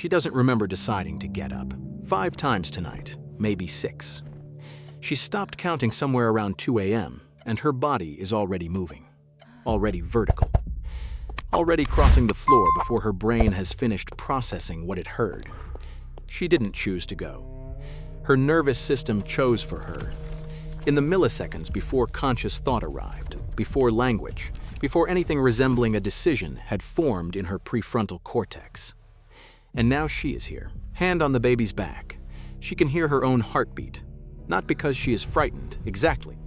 She doesn't remember deciding to get up. 5 times tonight, maybe 6. She stopped counting somewhere around 2 a.m., and her body is already moving. Already vertical. Already crossing the floor before her brain has finished processing what it heard. She didn't choose to go. Her nervous system chose for her. In the milliseconds before conscious thought arrived, before language, before anything resembling a decision had formed in her prefrontal cortex. And now she is here, hand on the baby's back. She can hear her own heartbeat, not because she is frightened, exactly,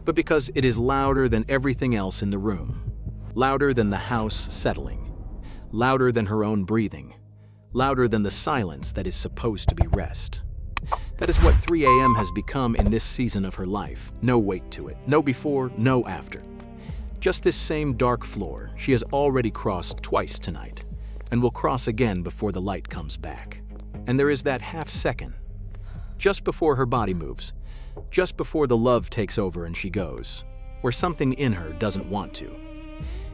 but because it is louder than everything else in the room, louder than the house settling, louder than her own breathing, louder than the silence that is supposed to be rest. That is what 3 a.m. has become in this season of her life. No weight to it, no before, no after. Just this same dark floor she has already crossed twice tonight, and will cross again before the light comes back. And there is that half second, just before her body moves, just before the love takes over and she goes, where something in her doesn't want to.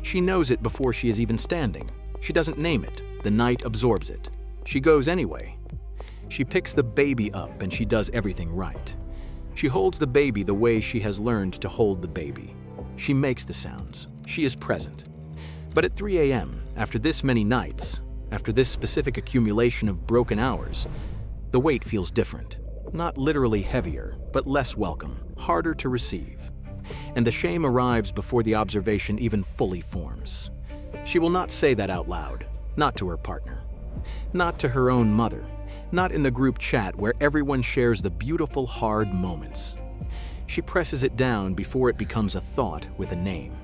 She knows it before she is even standing. She doesn't name it. The night absorbs it. She goes anyway. She picks the baby up and she does everything right. She holds the baby the way she has learned to hold the baby. She makes the sounds. She is present. But at 3 a.m., after this many nights, after this specific accumulation of broken hours, the weight feels different. Not literally heavier, but less welcome, harder to receive. And the shame arrives before the observation even fully forms. She will not say that out loud, not to her partner, not to her own mother, not in the group chat where everyone shares the beautiful, hard moments. She presses it down before it becomes a thought with a name.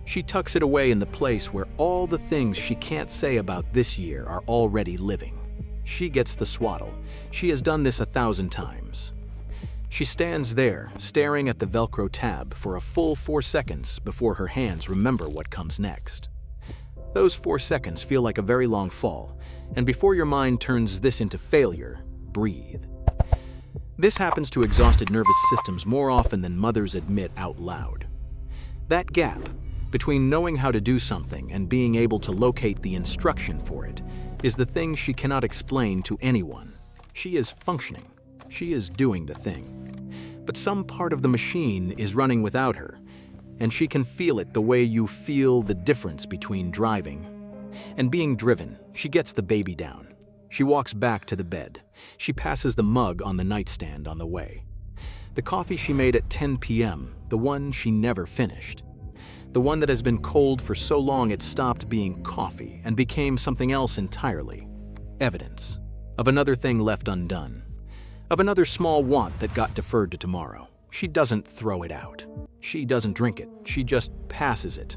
She tucks it away in the place where all the things she can't say about this year are already living. She gets the swaddle. She has done this 1,000 times. She stands there, staring at the Velcro tab for a full 4 seconds before her hands remember what comes next. Those 4 seconds feel like a very long fall, and before your mind turns this into failure, breathe. This happens to exhausted nervous systems more often than mothers admit out loud. That gap between knowing how to do something and being able to locate the instruction for it is the thing she cannot explain to anyone. She is functioning. She is doing the thing. But some part of the machine is running without her, and she can feel it the way you feel the difference between driving and being driven. She gets the baby down. She walks back to the bed. She passes the mug on the nightstand on the way. The coffee she made at 10 p.m., the one she never finished. The one that has been cold for so long it stopped being coffee and became something else entirely. Evidence of another thing left undone. Of another small want that got deferred to tomorrow. She doesn't throw it out. She doesn't drink it. She just passes it.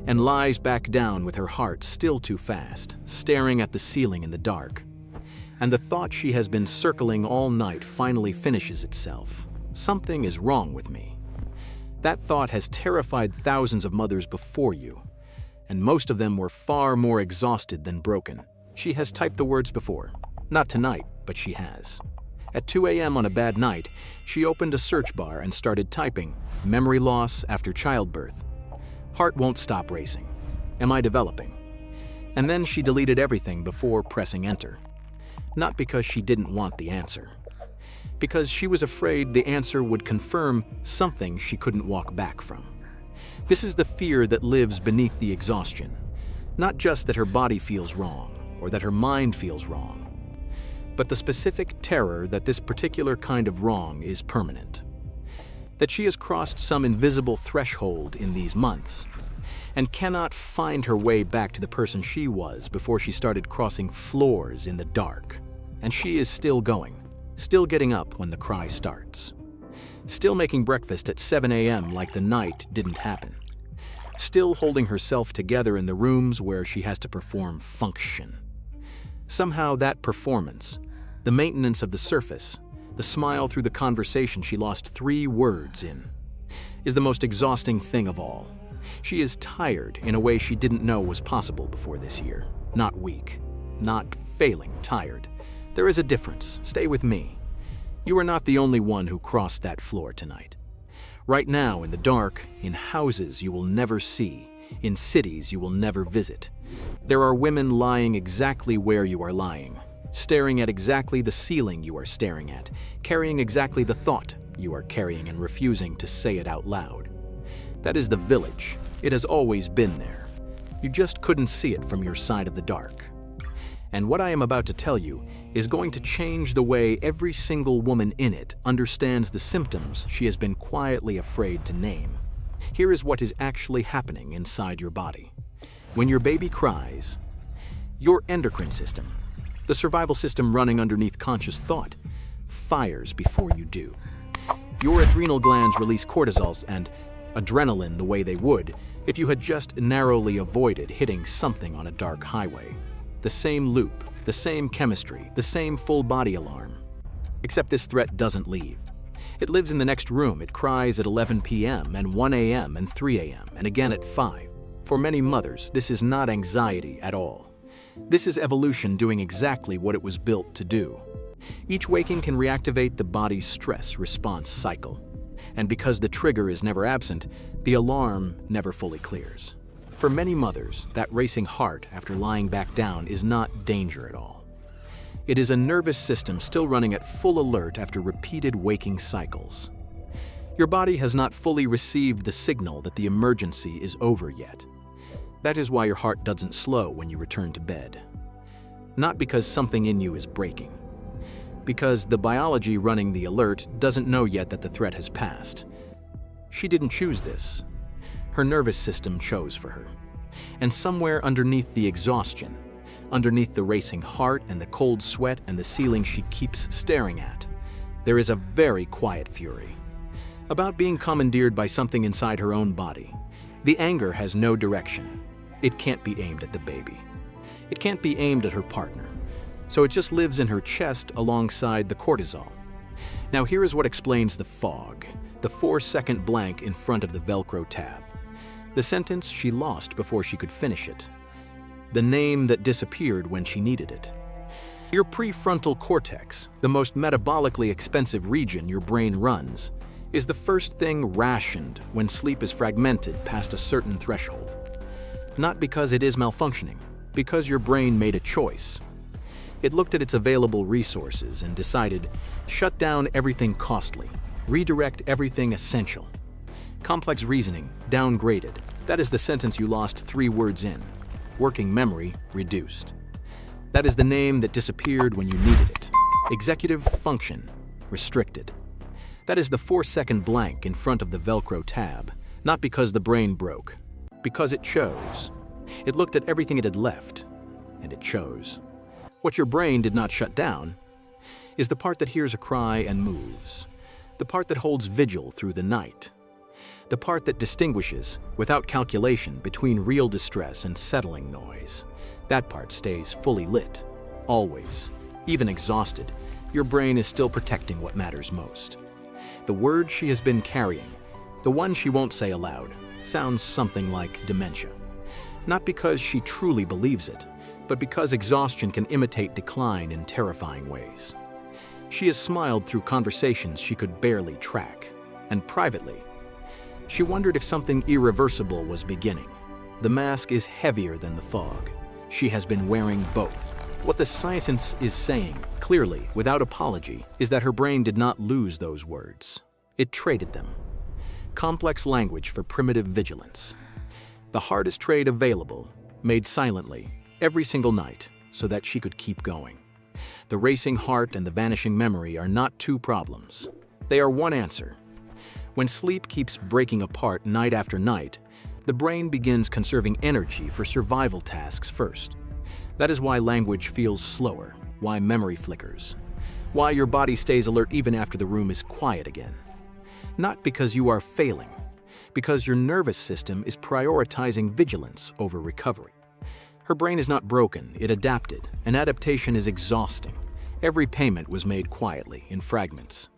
And lies back down with her heart still too fast, staring at the ceiling in the dark. And the thought she has been circling all night finally finishes itself. Something is wrong with me. That thought has terrified thousands of mothers before you, and most of them were far more exhausted than broken. She has typed the words before. Not tonight, but she has. At 2 a.m. on a bad night, she opened a search bar and started typing, memory loss after childbirth. Heart won't stop racing. Am I developing? And then she deleted everything before pressing enter. Not because she didn't want the answer. Because she was afraid the answer would confirm something she couldn't walk back from. This is the fear that lives beneath the exhaustion. Not just that her body feels wrong, or that her mind feels wrong, but the specific terror that this particular kind of wrong is permanent. That she has crossed some invisible threshold in these months, and cannot find her way back to the person she was before she started crossing floors in the dark. And she is still going, still getting up when the cry starts. Still making breakfast at 7 a.m. like the night didn't happen. Still holding herself together in the rooms where she has to perform function. Somehow that performance, the maintenance of the surface, the smile through the conversation she lost 3 words in, is the most exhausting thing of all. She is tired in a way she didn't know was possible before this year. Not weak, not failing tired. There is a difference. Stay with me. You are not the only one who crossed that floor tonight. Right now, in the dark, in houses you will never see, in cities you will never visit, There are women lying exactly where you are lying, staring at exactly the ceiling you are staring at, carrying exactly the thought you are carrying and refusing to say it out loud. That is the village. It has always been there. You just couldn't see it from your side of the dark. And what I am about to tell you is going to change the way every single woman in it understands the symptoms she has been quietly afraid to name. Here is what is actually happening inside your body. When your baby cries, your endocrine system, the survival system running underneath conscious thought, fires before you do. Your adrenal glands release cortisols and adrenaline the way they would if you had just narrowly avoided hitting something on a dark highway. The same loop, the same chemistry, the same full body alarm. Except this threat doesn't leave. It lives in the next room. It cries at 11 p.m. and 1 a.m. and 3 a.m. and again at 5. For many mothers, this is not anxiety at all. This is evolution doing exactly what it was built to do. Each waking can reactivate the body's stress response cycle. And because the trigger is never absent, the alarm never fully clears. For many mothers, that racing heart after lying back down is not danger at all. It is a nervous system still running at full alert after repeated waking cycles. Your body has not fully received the signal that the emergency is over yet. That is why your heart doesn't slow when you return to bed. Not because something in you is breaking. Because the biology running the alert doesn't know yet that the threat has passed. She didn't choose this. Her nervous system chose for her. And somewhere underneath the exhaustion, underneath the racing heart and the cold sweat and the ceiling she keeps staring at, there is a very quiet fury. About being commandeered by something inside her own body. The anger has no direction. It can't be aimed at the baby. It can't be aimed at her partner. So it just lives in her chest alongside the cortisol. Now here is what explains the fog, the 4-second blank in front of the Velcro tab. The sentence she lost before she could finish it. The name that disappeared when she needed it. Your prefrontal cortex, the most metabolically expensive region your brain runs, is the first thing rationed when sleep is fragmented past a certain threshold. Not because it is malfunctioning, because your brain made a choice. It looked at its available resources and decided, shut down everything costly, redirect everything essential. Complex reasoning, downgraded. That is the sentence you lost 3 words in. Working memory, reduced. That is the name that disappeared when you needed it. Executive function, restricted. That is the 4-second blank in front of the Velcro tab, not because the brain broke, because it chose. It looked at everything it had left, and it chose. What your brain did not shut down is the part that hears a cry and moves, the part that holds vigil through the night, the part that distinguishes, without calculation, between real distress and settling noise. That part stays fully lit, always. Even exhausted, your brain is still protecting what matters most. The word she has been carrying, the one she won't say aloud, sounds something like dementia. Not because she truly believes it, but because exhaustion can imitate decline in terrifying ways. She has smiled through conversations she could barely track, and privately, she wondered if something irreversible was beginning. The mask is heavier than the fog. She has been wearing both. What the science is saying, clearly, without apology, is that her brain did not lose those words. It traded them. Complex language for primitive vigilance. The hardest trade available, made silently, every single night, so that she could keep going. The racing heart and the vanishing memory are not 2 problems. They are one answer. When sleep keeps breaking apart night after night, the brain begins conserving energy for survival tasks first. That is why language feels slower, why memory flickers, why your body stays alert even after the room is quiet again. Not because you are failing, because your nervous system is prioritizing vigilance over recovery. Her brain is not broken, it adapted, and adaptation is exhausting. Every payment was made quietly, in fragments,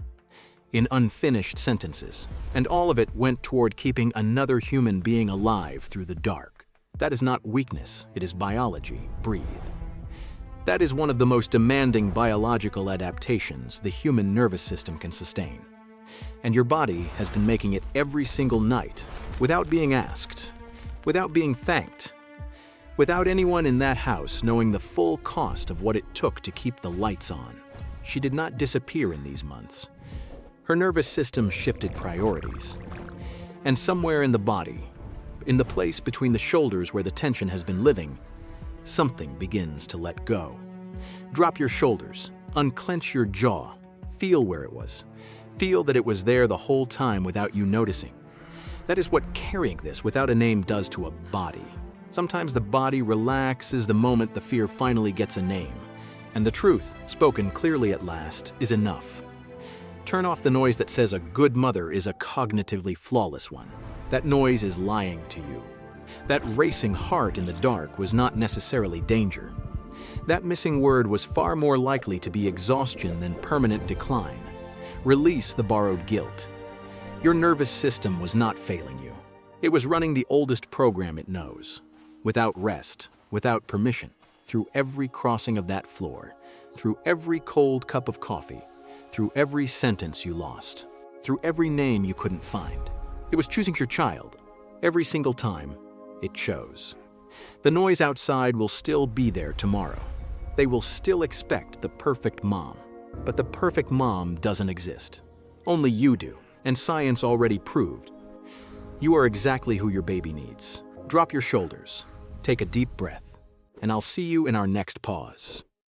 in unfinished sentences, and all of it went toward keeping another human being alive through the dark. That is not weakness, it is biology. Breathe. That is one of the most demanding biological adaptations the human nervous system can sustain. And your body has been making it every single night, without being asked, without being thanked. Without anyone in that house knowing the full cost of what it took to keep the lights on, she did not disappear in these months. Her nervous system shifted priorities. And somewhere in the body, in the place between the shoulders where the tension has been living, something begins to let go. Drop your shoulders, unclench your jaw, feel where it was. Feel that it was there the whole time without you noticing. That is what carrying this without a name does to a body. Sometimes the body relaxes the moment the fear finally gets a name, and the truth, spoken clearly at last, is enough. Turn off the noise that says a good mother is a cognitively flawless one. That noise is lying to you. That racing heart in the dark was not necessarily danger. That missing word was far more likely to be exhaustion than permanent decline. Release the borrowed guilt. Your nervous system was not failing you. It was running the oldest program it knows. Without rest, without permission, through every crossing of that floor, through every cold cup of coffee, through every sentence you lost, through every name you couldn't find. It was choosing your child. Every single time, it chose. The noise outside will still be there tomorrow. They will still expect the perfect mom. But the perfect mom doesn't exist. Only you do, and science already proved. You are exactly who your baby needs. Drop your shoulders, take a deep breath, and I'll see you in our next pause.